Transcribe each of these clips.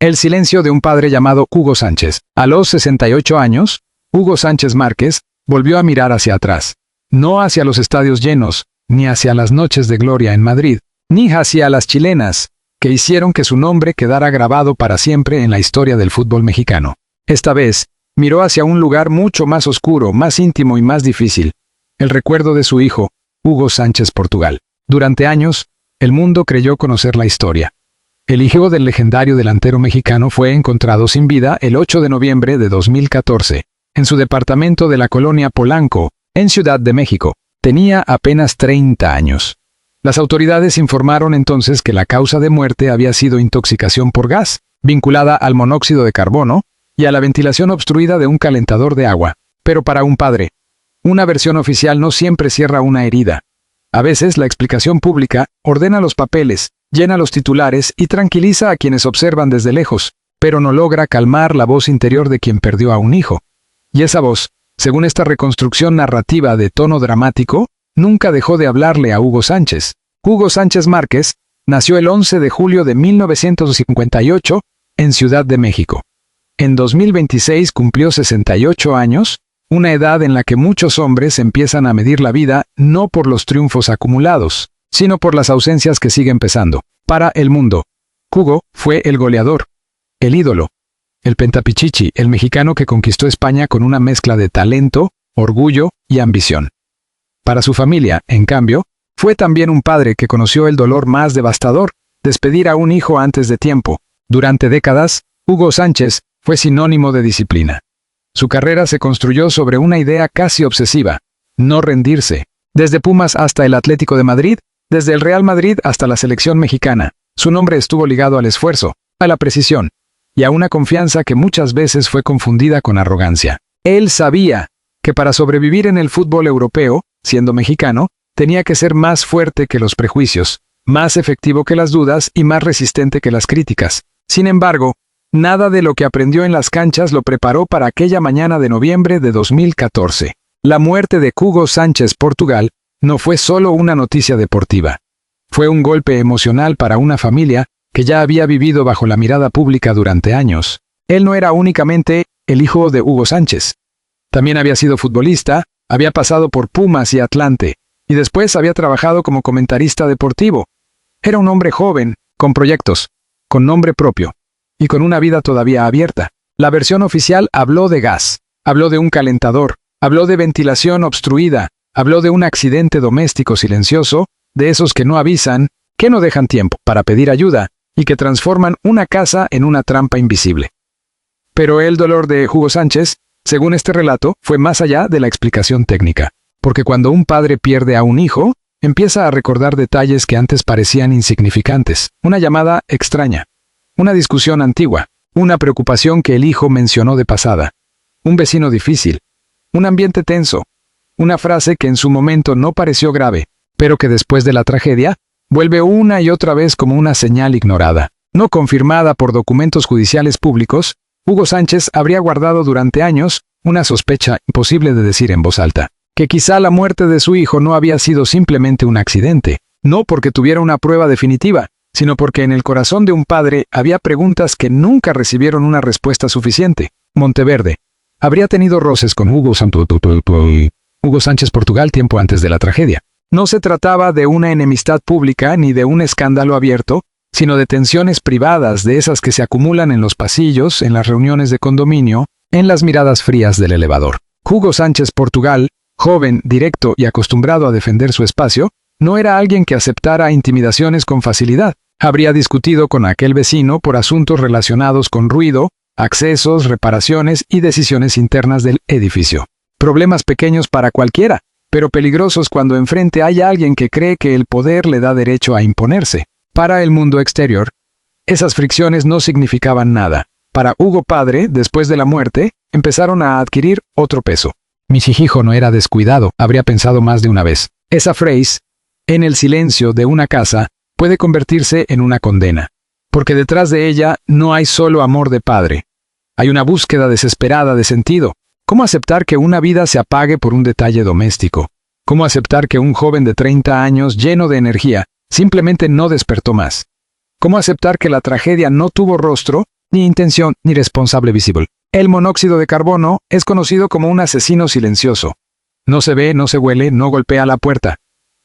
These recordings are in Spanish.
El silencio de un padre llamado Hugo Sánchez. A los 68 años, Hugo Sánchez Márquez volvió a mirar hacia atrás. No hacia los estadios llenos, ni hacia las noches de gloria en Madrid, ni hacia las chilenas, que hicieron que su nombre quedara grabado para siempre en la historia del fútbol mexicano. Esta vez, miró hacia un lugar mucho más oscuro, más íntimo y más difícil. El recuerdo de su hijo, Hugo Sánchez Portugal. Durante años, el mundo creyó conocer la historia. El hijo del legendario delantero mexicano fue encontrado sin vida el 8 de noviembre de 2014, en su departamento de la colonia Polanco, en Ciudad de México. Tenía apenas 30 años. Las autoridades informaron entonces que la causa de muerte había sido intoxicación por gas, vinculada al monóxido de carbono y a la ventilación obstruida de un calentador de agua. Pero para un padre, una versión oficial no siempre cierra una herida. A veces la explicación pública ordena los papeles, llena los titulares y tranquiliza a quienes observan desde lejos, pero no logra calmar la voz interior de quien perdió a un hijo. Y esa voz, según esta reconstrucción narrativa de tono dramático, nunca dejó de hablarle a Hugo Sánchez. Hugo Sánchez Márquez nació el 11 de julio de 1958 en Ciudad de México. En 2026 cumplió 68 años, una edad en la que muchos hombres empiezan a medir la vida no por los triunfos acumulados, sino por las ausencias que siguen pesando. Para el mundo, Hugo fue el goleador, el ídolo, el pentapichichi, el mexicano que conquistó España con una mezcla de talento, orgullo y ambición. Para su familia, en cambio, fue también un padre que conoció el dolor más devastador, despedir a un hijo antes de tiempo. Durante décadas, Hugo Sánchez fue sinónimo de disciplina. Su carrera se construyó sobre una idea casi obsesiva: no rendirse. Desde Pumas hasta el Atlético de Madrid, desde el Real Madrid hasta la selección mexicana, su nombre estuvo ligado al esfuerzo, a la precisión y a una confianza que muchas veces fue confundida con arrogancia. Él sabía que para sobrevivir en el fútbol europeo, siendo mexicano, tenía que ser más fuerte que los prejuicios, más efectivo que las dudas y más resistente que las críticas. Sin embargo, nada de lo que aprendió en las canchas lo preparó para aquella mañana de noviembre de 2014. La muerte de Hugo Sánchez Portugal no fue solo una noticia deportiva. Fue un golpe emocional para una familia que ya había vivido bajo la mirada pública durante años. Él no era únicamente el hijo de Hugo Sánchez. También había sido futbolista, había pasado por Pumas y Atlante, y después había trabajado como comentarista deportivo. Era un hombre joven, con proyectos, con nombre propio, y con una vida todavía abierta. La versión oficial habló de gas, habló de un calentador, habló de ventilación obstruida, habló de un accidente doméstico silencioso, de esos que no avisan, que no dejan tiempo para pedir ayuda, y que transforman una casa en una trampa invisible. Pero el dolor de Hugo Sánchez, según este relato, fue más allá de la explicación técnica, porque cuando un padre pierde a un hijo, empieza a recordar detalles que antes parecían insignificantes, una llamada extraña, una discusión antigua, una preocupación que el hijo mencionó de pasada, un vecino difícil, un ambiente tenso, una frase que en su momento no pareció grave, pero que después de la tragedia, vuelve una y otra vez como una señal ignorada. No confirmada por documentos judiciales públicos, Hugo Sánchez habría guardado durante años una sospecha imposible de decir en voz alta, que quizá la muerte de su hijo no había sido simplemente un accidente, no porque tuviera una prueba definitiva, sino porque en el corazón de un padre había preguntas que nunca recibieron una respuesta suficiente. Monteverde habría tenido roces con Hugo Sánchez Portugal tiempo antes de la tragedia. No se trataba de una enemistad pública ni de un escándalo abierto, sino de tensiones privadas, de esas que se acumulan en los pasillos, en las reuniones de condominio, en las miradas frías del elevador. Hugo Sánchez Portugal, joven, directo y acostumbrado a defender su espacio, no era alguien que aceptara intimidaciones con facilidad. Habría discutido con aquel vecino por asuntos relacionados con ruido, accesos, reparaciones y decisiones internas del edificio. Problemas pequeños para cualquiera, pero peligrosos cuando enfrente hay alguien que cree que el poder le da derecho a imponerse. Para el mundo exterior, esas fricciones no significaban nada. Para Hugo padre, después de la muerte, empezaron a adquirir otro peso. Mi hijo no era descuidado, habría pensado más de una vez. Esa frase, en el silencio de una casa, puede convertirse en una condena. Porque detrás de ella no hay solo amor de padre. Hay una búsqueda desesperada de sentido. ¿Cómo aceptar que una vida se apague por un detalle doméstico? ¿Cómo aceptar que un joven de 30 años, lleno de energía, simplemente no despertó más? ¿Cómo aceptar que la tragedia no tuvo rostro ni intención, ni responsable visible. El monóxido de carbono es conocido como un asesino silencioso. No se ve, no se huele, no golpea la puerta.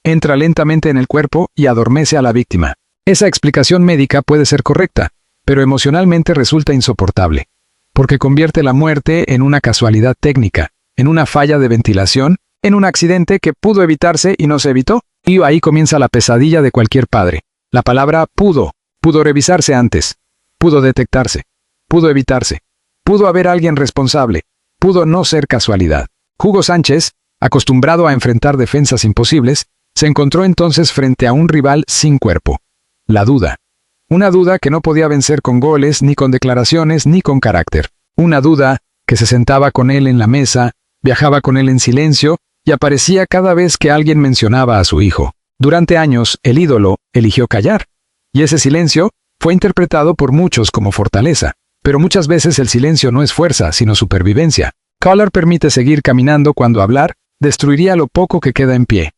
Entra lentamente en el cuerpo y adormece a la víctima. Esa explicación médica puede ser correcta, pero emocionalmente resulta insoportable, porque convierte la muerte en una casualidad técnica, en una falla de ventilación, en un accidente que pudo evitarse y no se evitó. Y ahí comienza la pesadilla de cualquier padre. La palabra pudo revisarse antes, pudo detectarse, pudo evitarse, pudo haber alguien responsable, pudo no ser casualidad. Hugo Sánchez, acostumbrado a enfrentar defensas imposibles, se encontró entonces frente a un rival sin cuerpo. La duda. Una duda que no podía vencer con goles, ni con declaraciones, ni con carácter. Una duda que se sentaba con él en la mesa, viajaba con él en silencio y aparecía cada vez que alguien mencionaba a su hijo. Durante años, el ídolo eligió callar, y ese silencio fue interpretado por muchos como fortaleza. Pero muchas veces el silencio no es fuerza, sino supervivencia. Collar permite seguir caminando cuando hablar destruiría lo poco que queda en pie.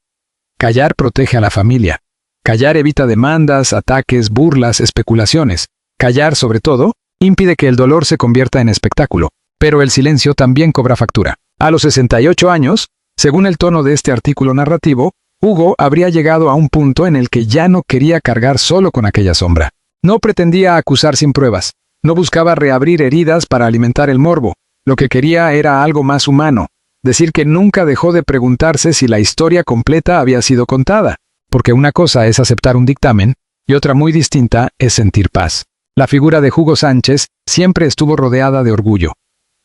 Callar protege a la familia. Callar evita demandas, ataques, burlas, especulaciones. Callar, sobre todo, impide que el dolor se convierta en espectáculo. Pero el silencio también cobra factura. A los 68 años, según el tono de este artículo narrativo, Hugo habría llegado a un punto en el que ya no quería cargar solo con aquella sombra. No pretendía acusar sin pruebas. No buscaba reabrir heridas para alimentar el morbo. Lo que quería era algo más humano. Decir que nunca dejó de preguntarse si la historia completa había sido contada. Porque una cosa es aceptar un dictamen, y otra muy distinta es sentir paz. La figura de Hugo Sánchez siempre estuvo rodeada de orgullo.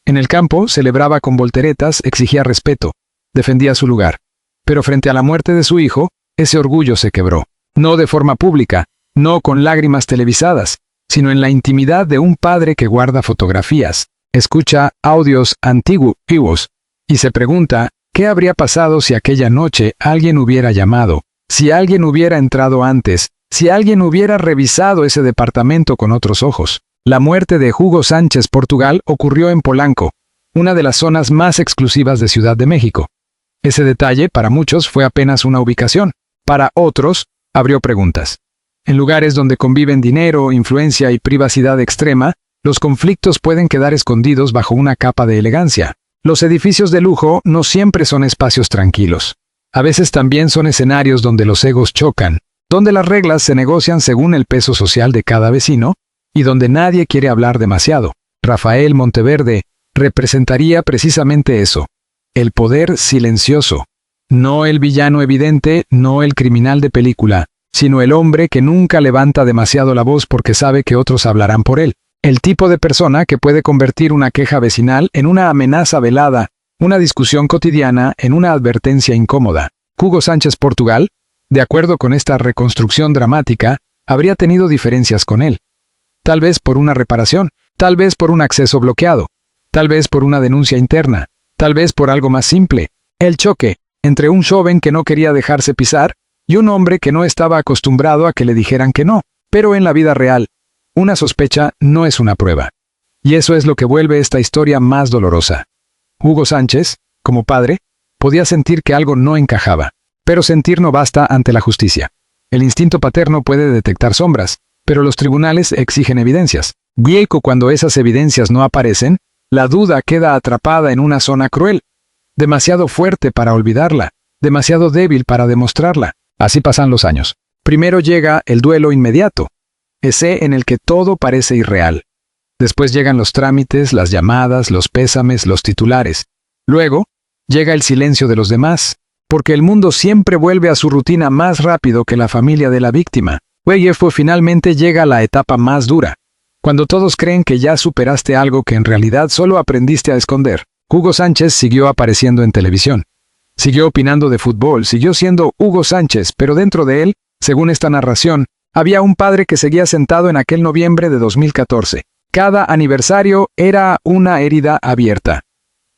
En el campo celebraba con volteretas, exigía respeto, defendía su lugar. Pero frente a la muerte de su hijo, ese orgullo se quebró. No de forma pública, no con lágrimas televisadas, sino en la intimidad de un padre que guarda fotografías, escucha audios antiguos, y se pregunta, ¿qué habría pasado si aquella noche alguien hubiera llamado? Si alguien hubiera entrado antes, si alguien hubiera revisado ese departamento con otros ojos. La muerte de Hugo Sánchez Portugal ocurrió en Polanco, una de las zonas más exclusivas de Ciudad de México. Ese detalle para muchos fue apenas una ubicación, para otros abrió preguntas. En lugares donde conviven dinero, influencia y privacidad extrema, los conflictos pueden quedar escondidos bajo una capa de elegancia. Los edificios de lujo no siempre son espacios tranquilos. A veces también son escenarios donde los egos chocan, donde las reglas se negocian según el peso social de cada vecino, y donde nadie quiere hablar demasiado. Rafael Monteverde representaría precisamente eso. El poder silencioso. No el villano evidente, no el criminal de película, sino el hombre que nunca levanta demasiado la voz porque sabe que otros hablarán por él. El tipo de persona que puede convertir una queja vecinal en una amenaza velada, una discusión cotidiana en una advertencia incómoda. Hugo Sánchez Portugal, de acuerdo con esta reconstrucción dramática, habría tenido diferencias con él. Tal vez por una reparación, tal vez por un acceso bloqueado, tal vez por una denuncia interna, tal vez por algo más simple, el choque entre un joven que no quería dejarse pisar y un hombre que no estaba acostumbrado a que le dijeran que no. Pero en la vida real, una sospecha no es una prueba. Y eso es lo que vuelve esta historia más dolorosa. Hugo Sánchez, como padre, podía sentir que algo no encajaba. Pero sentir no basta ante la justicia. El instinto paterno puede detectar sombras, pero los tribunales exigen evidencias. Y cuando esas evidencias no aparecen, la duda queda atrapada en una zona cruel, demasiado fuerte para olvidarla, demasiado débil para demostrarla. Así pasan los años. Primero llega el duelo inmediato, ese en el que todo parece irreal. Después llegan los trámites, las llamadas, los pésames, los titulares. Luego, llega el silencio de los demás, porque el mundo siempre vuelve a su rutina más rápido que la familia de la víctima. Finalmente llega la etapa más dura, cuando todos creen que ya superaste algo que en realidad solo aprendiste a esconder. Hugo Sánchez siguió apareciendo en televisión. Siguió opinando de fútbol, siguió siendo Hugo Sánchez, pero dentro de él, según esta narración, había un padre que seguía sentado en aquel noviembre de 2014. Cada aniversario era una herida abierta.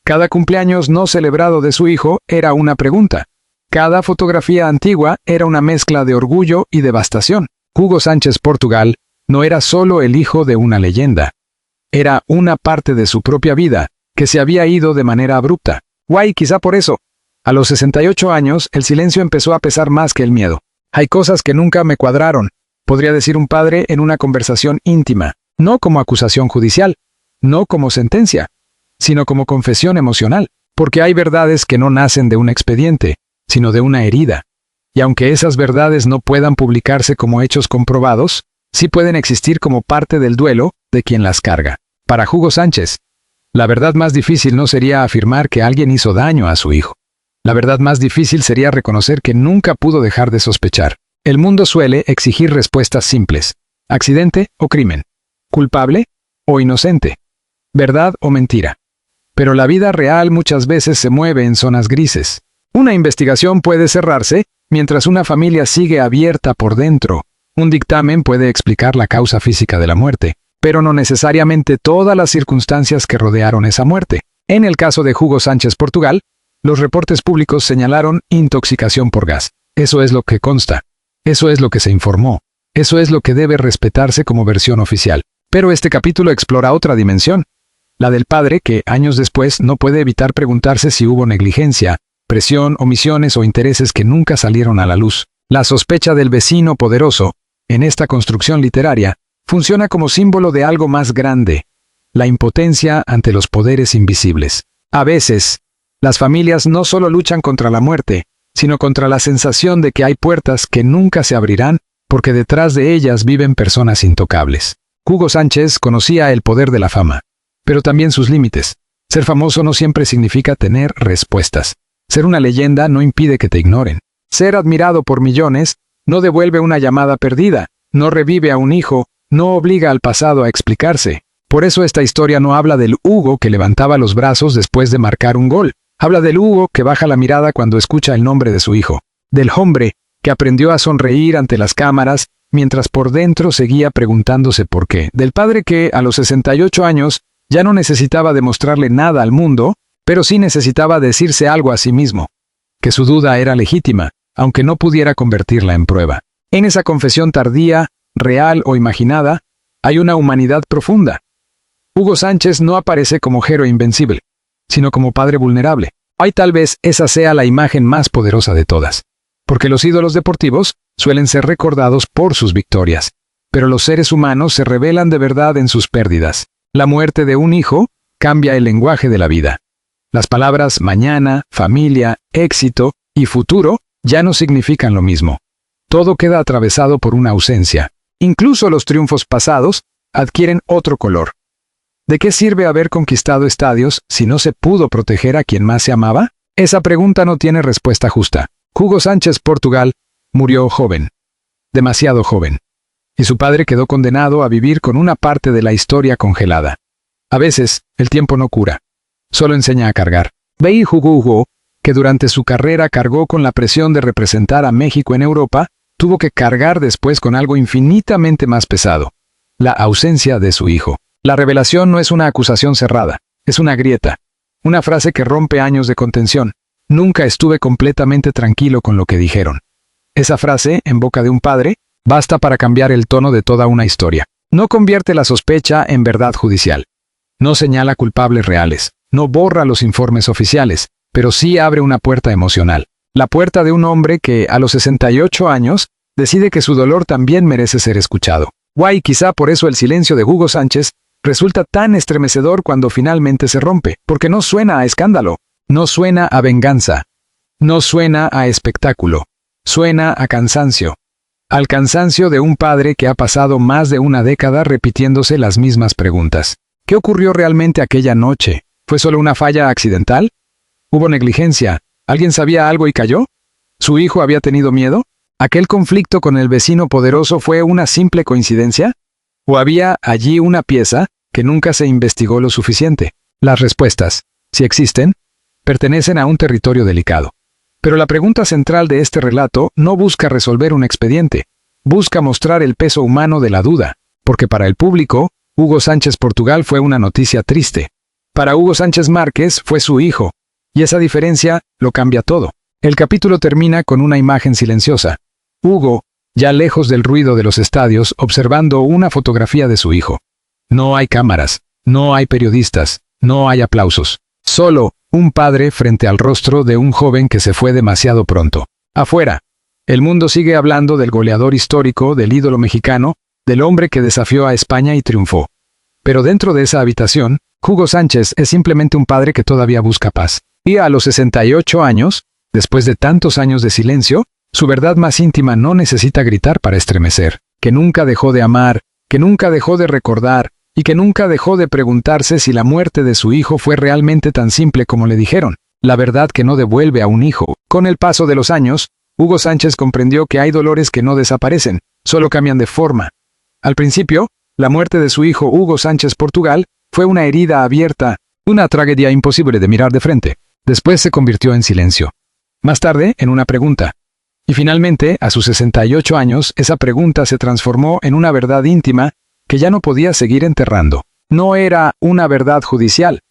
Cada cumpleaños no celebrado de su hijo era una pregunta. Cada fotografía antigua era una mezcla de orgullo y devastación. Hugo Sánchez Portugal no era solo el hijo de una leyenda. Era una parte de su propia vida, que se había ido de manera abrupta. Quizá por eso. A los 68 años, el silencio empezó a pesar más que el miedo. Hay cosas que nunca me cuadraron, podría decir un padre en una conversación íntima. no como acusación judicial, no como sentencia, sino como confesión emocional, porque hay verdades que no nacen de un expediente, sino de una herida. Y aunque esas verdades no puedan publicarse como hechos comprobados, sí pueden existir como parte del duelo de quien las carga. Para Hugo Sánchez, la verdad más difícil no sería afirmar que alguien hizo daño a su hijo. La verdad más difícil sería reconocer que nunca pudo dejar de sospechar. El mundo suele exigir respuestas simples: accidente o crimen, culpable o inocente, verdad o mentira. Pero la vida real muchas veces se mueve en zonas grises. Una investigación puede cerrarse mientras una familia sigue abierta por dentro. Un dictamen puede explicar la causa física de la muerte, pero no necesariamente todas las circunstancias que rodearon esa muerte. En el caso de Hugo Sánchez Portugal, los reportes públicos señalaron intoxicación por gas. Eso es lo que consta. Eso es lo que se informó. Eso es lo que debe respetarse como versión oficial. Pero este capítulo explora otra dimensión, la del padre que, años después, no puede evitar preguntarse si hubo negligencia, presión, omisiones o intereses que nunca salieron a la luz. La sospecha del vecino poderoso, en esta construcción literaria, funciona como símbolo de algo más grande: la impotencia ante los poderes invisibles. A veces, las familias no solo luchan contra la muerte, sino contra la sensación de que hay puertas que nunca se abrirán porque detrás de ellas viven personas intocables. Hugo Sánchez conocía el poder de la fama, pero también sus límites. Ser famoso no siempre significa tener respuestas. Ser una leyenda no impide que te ignoren. Ser admirado por millones no devuelve una llamada perdida, no revive a un hijo, no obliga al pasado a explicarse. Por eso esta historia no habla del Hugo que levantaba los brazos después de marcar un gol. Habla del Hugo que baja la mirada cuando escucha el nombre de su hijo. Del hombre que aprendió a sonreír ante las cámaras mientras por dentro seguía preguntándose por qué. Del padre que, a los 68 años, ya no necesitaba demostrarle nada al mundo, pero sí necesitaba decirse algo a sí mismo. Que su duda era legítima, aunque no pudiera convertirla en prueba. En esa confesión tardía, real o imaginada, hay una humanidad profunda. Hugo Sánchez no aparece como héroe invencible, sino como padre vulnerable. Ay, tal vez esa sea la imagen más poderosa de todas. Porque los ídolos deportivos suelen ser recordados por sus victorias, pero los seres humanos se revelan de verdad en sus pérdidas. La muerte de un hijo cambia el lenguaje de la vida. Las palabras mañana, familia, éxito y futuro ya no significan lo mismo. Todo queda atravesado por una ausencia. Incluso los triunfos pasados adquieren otro color. ¿De qué sirve haber conquistado estadios si no se pudo proteger a quien más se amaba? Esa pregunta no tiene respuesta justa. Hugo Sánchez Portugal murió joven, demasiado joven, y su padre quedó condenado a vivir con una parte de la historia congelada. A veces, el tiempo no cura, solo enseña a cargar. Veí Hugo, que durante su carrera cargó con la presión de representar a México en Europa, tuvo que cargar después con algo infinitamente más pesado: la ausencia de su hijo. La revelación no es una acusación cerrada, es una grieta, una frase que rompe años de contención. Nunca estuve completamente tranquilo con lo que dijeron. Esa frase, en boca de un padre, basta para cambiar el tono de toda una historia. No convierte la sospecha en verdad judicial. No señala culpables reales. No borra los informes oficiales, pero sí abre una puerta emocional. La puerta de un hombre que, a los 68 años, decide que su dolor también merece ser escuchado. Guay, quizá por eso el silencio de Hugo Sánchez resulta tan estremecedor cuando finalmente se rompe, porque no suena a escándalo, no suena a venganza, no suena a espectáculo, suena a cansancio. Al cansancio de un padre que ha pasado más de una década repitiéndose las mismas preguntas. ¿Qué ocurrió realmente aquella noche? ¿Fue solo una falla accidental? ¿Hubo negligencia? ¿Alguien sabía algo y cayó? ¿Su hijo había tenido miedo? ¿Aquel conflicto con el vecino poderoso fue una simple coincidencia? ¿O había allí una pieza que nunca se investigó lo suficiente? Las respuestas, si existen, pertenecen a un territorio delicado. Pero la pregunta central de este relato no busca resolver un expediente, busca mostrar el peso humano de la duda, porque para el público, Hugo Sánchez Portugal fue una noticia triste. Para Hugo Sánchez Márquez fue su hijo, y esa diferencia lo cambia todo. El capítulo termina con una imagen silenciosa. Hugo, ya lejos del ruido de los estadios, observando una fotografía de su hijo. No hay cámaras, no hay periodistas, no hay aplausos. Solo un padre frente al rostro de un joven que se fue demasiado pronto. Afuera, el mundo sigue hablando del goleador histórico, del ídolo mexicano, del hombre que desafió a España y triunfó. Pero dentro de esa habitación, Hugo Sánchez es simplemente un padre que todavía busca paz. Y a los 68 años, después de tantos años de silencio, su verdad más íntima no necesita gritar para estremecer, que nunca dejó de amar, que nunca dejó de recordar, y que nunca dejó de preguntarse si la muerte de su hijo fue realmente tan simple como le dijeron. La verdad que no devuelve a un hijo. Con el paso de los años, Hugo Sánchez comprendió que hay dolores que no desaparecen, solo cambian de forma. Al principio, la muerte de su hijo Hugo Sánchez Portugal fue una herida abierta, una tragedia imposible de mirar de frente. Después se convirtió en silencio. Más tarde, en una pregunta. Y finalmente, a sus 68 años, esa pregunta se transformó en una verdad íntima que ya no podía seguir enterrando. No era una verdad judicial.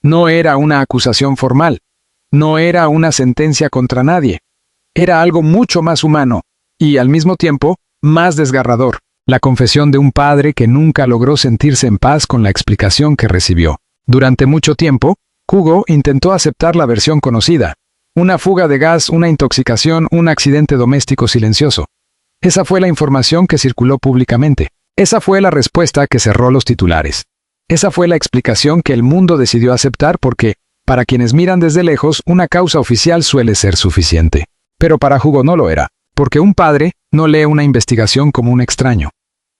No era una acusación formal. No era una sentencia contra nadie. Era algo mucho más humano y, al mismo tiempo, más desgarrador. La confesión de un padre que nunca logró sentirse en paz con la explicación que recibió. Durante mucho tiempo, Hugo intentó aceptar la versión conocida. Una fuga de gas, una intoxicación, un accidente doméstico silencioso. Esa fue la información que circuló públicamente. Esa fue la respuesta que cerró los titulares. Esa fue la explicación que el mundo decidió aceptar porque, para quienes miran desde lejos, una causa oficial suele ser suficiente. Pero para Hugo no lo era, porque un padre no lee una investigación como un extraño.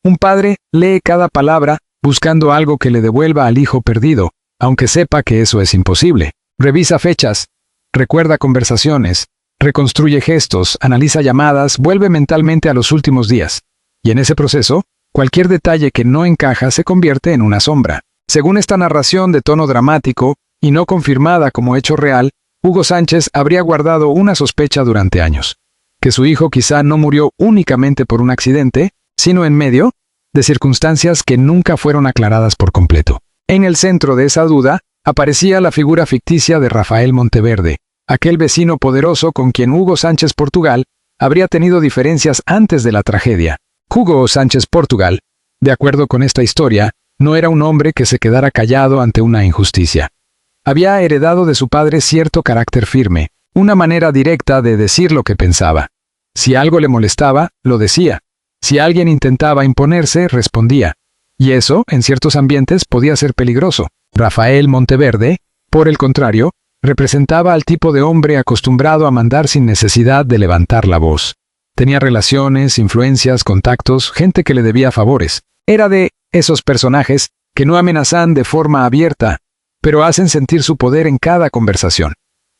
Un padre lee cada palabra buscando algo que le devuelva al hijo perdido, aunque sepa que eso es imposible. Revisa fechas, recuerda conversaciones, reconstruye gestos, analiza llamadas, vuelve mentalmente a los últimos días. Y en ese proceso, cualquier detalle que no encaja se convierte en una sombra. Según esta narración de tono dramático, y no confirmada como hecho real, Hugo Sánchez habría guardado una sospecha durante años. Que su hijo quizá no murió únicamente por un accidente, sino en medio de circunstancias que nunca fueron aclaradas por completo. En el centro de esa duda, aparecía la figura ficticia de Rafael Monteverde, aquel vecino poderoso con quien Hugo Sánchez Portugal habría tenido diferencias antes de la tragedia. Hugo Sánchez Portugal, de acuerdo con esta historia, no era un hombre que se quedara callado ante una injusticia. Había heredado de su padre cierto carácter firme, una manera directa de decir lo que pensaba. Si algo le molestaba, lo decía. Si alguien intentaba imponerse, respondía. Y eso, en ciertos ambientes, podía ser peligroso. Rafael Monteverde, por el contrario, representaba al tipo de hombre acostumbrado a mandar sin necesidad de levantar la voz. Tenía relaciones, influencias, contactos, gente que le debía favores. Era de esos personajes que no amenazan de forma abierta, pero hacen sentir su poder en cada conversación.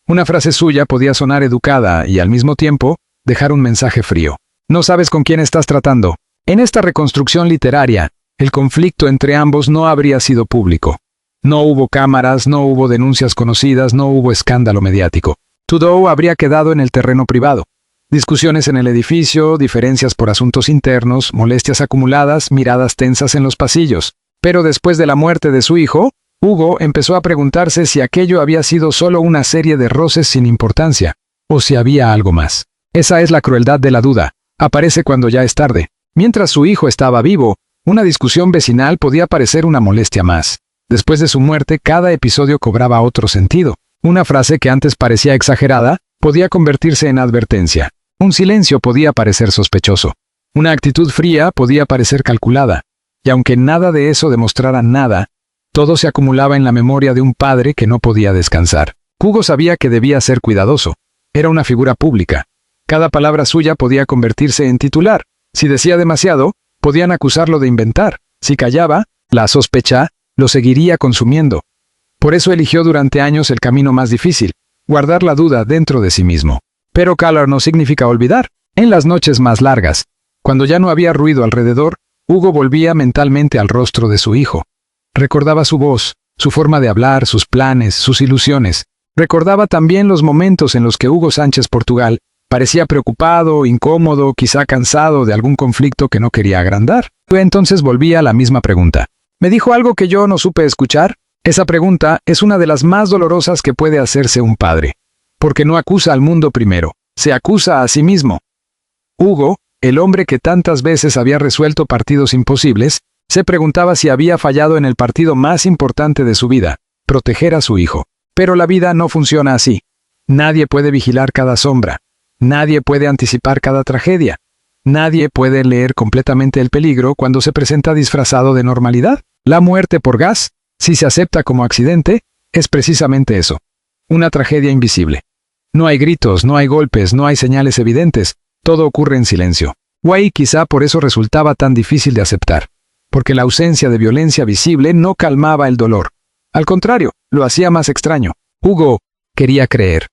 Una frase suya podía sonar educada y, al mismo tiempo, dejar un mensaje frío. No sabes con quién estás tratando. En esta reconstrucción literaria, el conflicto entre ambos no habría sido público. No hubo cámaras, no hubo denuncias conocidas, no hubo escándalo mediático. Todo habría quedado en el terreno privado. Discusiones en el edificio, diferencias por asuntos internos, molestias acumuladas, miradas tensas en los pasillos. Pero después de la muerte de su hijo, Hugo empezó a preguntarse si aquello había sido solo una serie de roces sin importancia, o si había algo más. Esa es la crueldad de la duda. Aparece cuando ya es tarde. Mientras su hijo estaba vivo, una discusión vecinal podía parecer una molestia más. Después de su muerte, cada episodio cobraba otro sentido. Una frase que antes parecía exagerada, podía convertirse en advertencia. Un silencio podía parecer sospechoso. Una actitud fría podía parecer calculada. Y aunque nada de eso demostrara nada, todo se acumulaba en la memoria de un padre que no podía descansar. Hugo sabía que debía ser cuidadoso. Era una figura pública. Cada palabra suya podía convertirse en titular. Si decía demasiado, podían acusarlo de inventar. Si callaba, la sospecha lo seguiría consumiendo. Por eso eligió durante años el camino más difícil, guardar la duda dentro de sí mismo. Pero callar no significa olvidar. En las noches más largas, cuando ya no había ruido alrededor, Hugo volvía mentalmente al rostro de su hijo. Recordaba su voz, su forma de hablar, sus planes, sus ilusiones. Recordaba también los momentos en los que Hugo Sánchez Portugal parecía preocupado, incómodo, quizá cansado de algún conflicto que no quería agrandar. Entonces volvía a la misma pregunta. ¿Me dijo algo que yo no supe escuchar? Esa pregunta es una de las más dolorosas que puede hacerse un padre. Porque no acusa al mundo primero, se acusa a sí mismo. Hugo, el hombre que tantas veces había resuelto partidos imposibles, se preguntaba si había fallado en el partido más importante de su vida, proteger a su hijo. Pero la vida no funciona así. Nadie puede vigilar cada sombra. Nadie puede anticipar cada tragedia. Nadie puede leer completamente el peligro cuando se presenta disfrazado de normalidad. La muerte por gas, si se acepta como accidente, es precisamente eso. Una tragedia invisible. No hay gritos, no hay golpes, no hay señales evidentes, todo ocurre en silencio. Wei quizá por eso resultaba tan difícil de aceptar, porque la ausencia de violencia visible no calmaba el dolor. Al contrario, lo hacía más extraño. Hugo quería creer.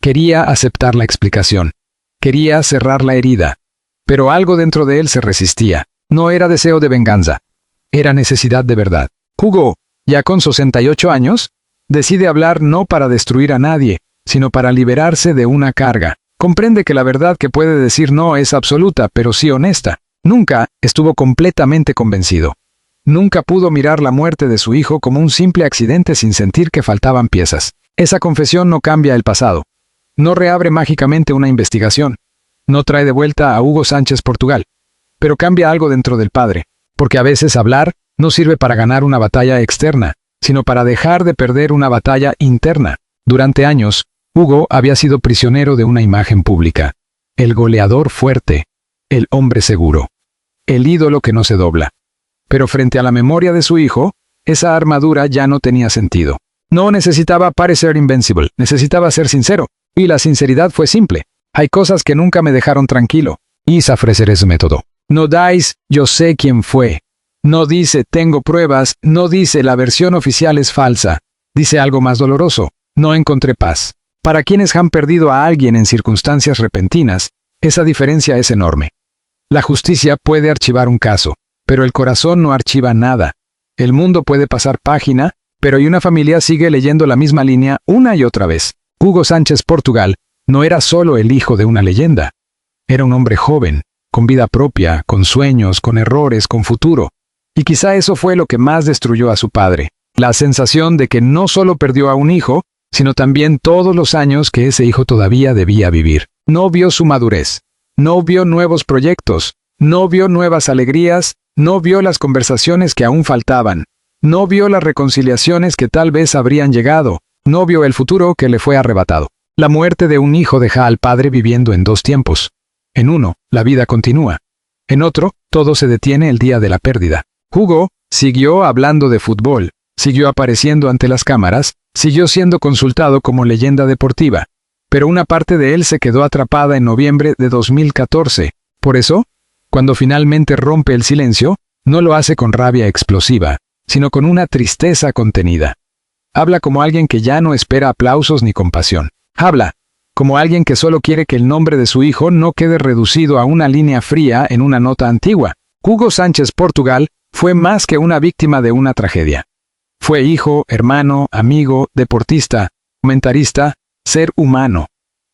Quería aceptar la explicación. Quería cerrar la herida. Pero algo dentro de él se resistía. No era deseo de venganza. Era necesidad de verdad. Hugo, ya con 68 años, decide hablar no para destruir a nadie, sino para liberarse de una carga. Comprende que la verdad que puede decir no es absoluta, pero sí honesta. Nunca estuvo completamente convencido. Nunca pudo mirar la muerte de su hijo como un simple accidente sin sentir que faltaban piezas. Esa confesión no cambia el pasado. No reabre mágicamente una investigación. No trae de vuelta a Hugo Sánchez Portugal. Pero cambia algo dentro del padre. Porque a veces hablar no sirve para ganar una batalla externa, sino para dejar de perder una batalla interna. Durante años, Hugo había sido prisionero de una imagen pública. El goleador fuerte. El hombre seguro. El ídolo que no se dobla. Pero frente a la memoria de su hijo, esa armadura ya no tenía sentido. No necesitaba parecer invencible, necesitaba ser sincero. Y la sinceridad fue simple. Hay cosas que nunca me dejaron tranquilo. Y se ofrecer ese método. No dais, yo sé quién fue. No dice, tengo pruebas, no dice, la versión oficial es falsa. Dice algo más doloroso, no encontré paz. Para quienes han perdido a alguien en circunstancias repentinas, esa diferencia es enorme. La justicia puede archivar un caso, pero el corazón no archiva nada. El mundo puede pasar página, pero y una familia sigue leyendo la misma línea una y otra vez. Hugo Sánchez Portugal no era solo el hijo de una leyenda. Era un hombre joven, con vida propia, con sueños, con errores, con futuro. Y quizá eso fue lo que más destruyó a su padre. La sensación de que no solo perdió a un hijo, sino también todos los años que ese hijo todavía debía vivir. No vio su madurez. No vio nuevos proyectos. No vio nuevas alegrías. No vio las conversaciones que aún faltaban. No vio las reconciliaciones que tal vez habrían llegado. No vio el futuro que le fue arrebatado. La muerte de un hijo deja al padre viviendo en dos tiempos. En uno, la vida continúa. En otro, todo se detiene el día de la pérdida. Hugo siguió hablando de fútbol, siguió apareciendo ante las cámaras, siguió siendo consultado como leyenda deportiva. Pero una parte de él se quedó atrapada en noviembre de 2014. Por eso, cuando finalmente rompe el silencio, no lo hace con rabia explosiva, sino con una tristeza contenida. Habla como alguien que ya no espera aplausos ni compasión. Habla como alguien que solo quiere que el nombre de su hijo no quede reducido a una línea fría en una nota antigua. Hugo Sánchez Portugal fue más que una víctima de una tragedia. Fue hijo, hermano, amigo, deportista, comentarista, ser humano.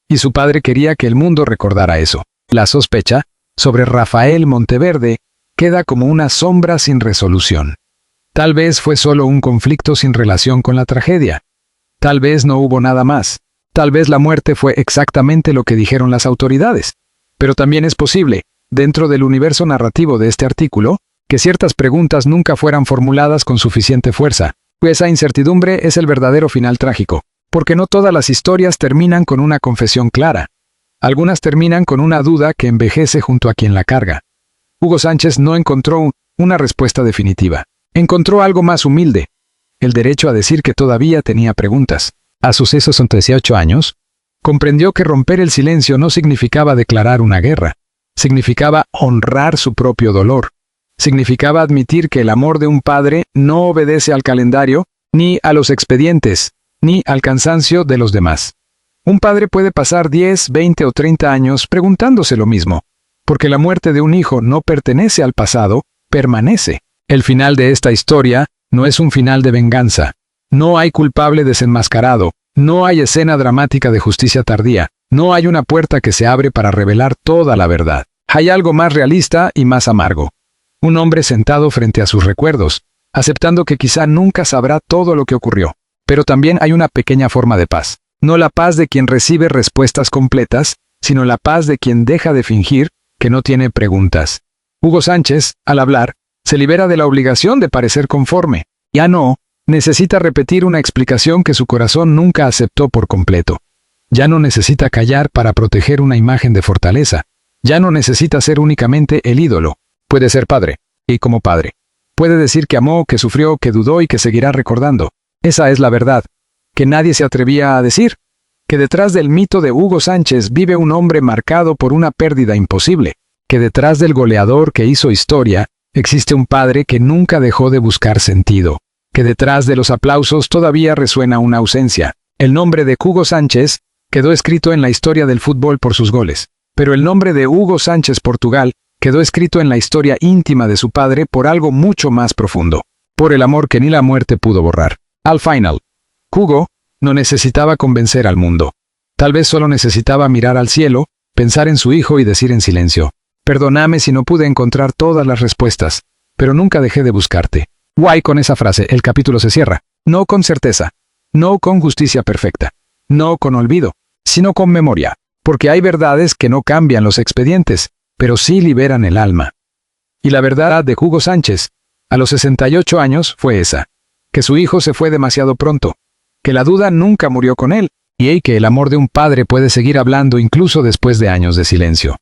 Y su padre quería que el mundo recordara eso. La sospecha sobre Rafael Monteverde queda como una sombra sin resolución. Tal vez fue solo un conflicto sin relación con la tragedia. Tal vez no hubo nada más. Tal vez la muerte fue exactamente lo que dijeron las autoridades. Pero también es posible, dentro del universo narrativo de este artículo, que ciertas preguntas nunca fueran formuladas con suficiente fuerza. Esa incertidumbre es el verdadero final trágico, porque no todas las historias terminan con una confesión clara. Algunas terminan con una duda que envejece junto a quien la carga. Hugo Sánchez no encontró una respuesta definitiva. Encontró algo más humilde, el derecho a decir que todavía tenía preguntas. A sus 68 años, comprendió que romper el silencio no significaba declarar una guerra. Significaba honrar su propio dolor. Significaba admitir que el amor de un padre no obedece al calendario, ni a los expedientes, ni al cansancio de los demás. Un padre puede pasar 10, 20 o 30 años preguntándose lo mismo, porque la muerte de un hijo no pertenece al pasado, permanece. El final de esta historia no es un final de venganza. No hay culpable desenmascarado, no hay escena dramática de justicia tardía, no hay una puerta que se abre para revelar toda la verdad. Hay algo más realista y más amargo. Un hombre sentado frente a sus recuerdos, aceptando que quizá nunca sabrá todo lo que ocurrió. Pero también hay una pequeña forma de paz. No la paz de quien recibe respuestas completas, sino la paz de quien deja de fingir que no tiene preguntas. Hugo Sánchez, al hablar, se libera de la obligación de parecer conforme. Ya no necesita repetir una explicación que su corazón nunca aceptó por completo. Ya no necesita callar para proteger una imagen de fortaleza. Ya no necesita ser únicamente el ídolo. Puede ser padre. Y como padre. Puede decir que amó, que sufrió, que dudó y que seguirá recordando. Esa es la verdad. Que nadie se atrevía a decir. Que detrás del mito de Hugo Sánchez vive un hombre marcado por una pérdida imposible. Que detrás del goleador que hizo historia, existe un padre que nunca dejó de buscar sentido. Que detrás de los aplausos todavía resuena una ausencia. El nombre de Hugo Sánchez quedó escrito en la historia del fútbol por sus goles. Pero el nombre de Hugo Sánchez Portugal quedó escrito en la historia íntima de su padre por algo mucho más profundo. Por el amor que ni la muerte pudo borrar. Al final, Hugo no necesitaba convencer al mundo. Tal vez solo necesitaba mirar al cielo, pensar en su hijo y decir en silencio: perdóname si no pude encontrar todas las respuestas, pero nunca dejé de buscarte. Guay, con esa frase, el capítulo se cierra. No con certeza, no con justicia perfecta, no con olvido, sino con memoria. Porque hay verdades que no cambian los expedientes, pero sí liberan el alma. Y la verdad de Hugo Sánchez, a los 68 años, fue esa: que su hijo se fue demasiado pronto, que la duda nunca murió con él, y que el amor de un padre puede seguir hablando incluso después de años de silencio.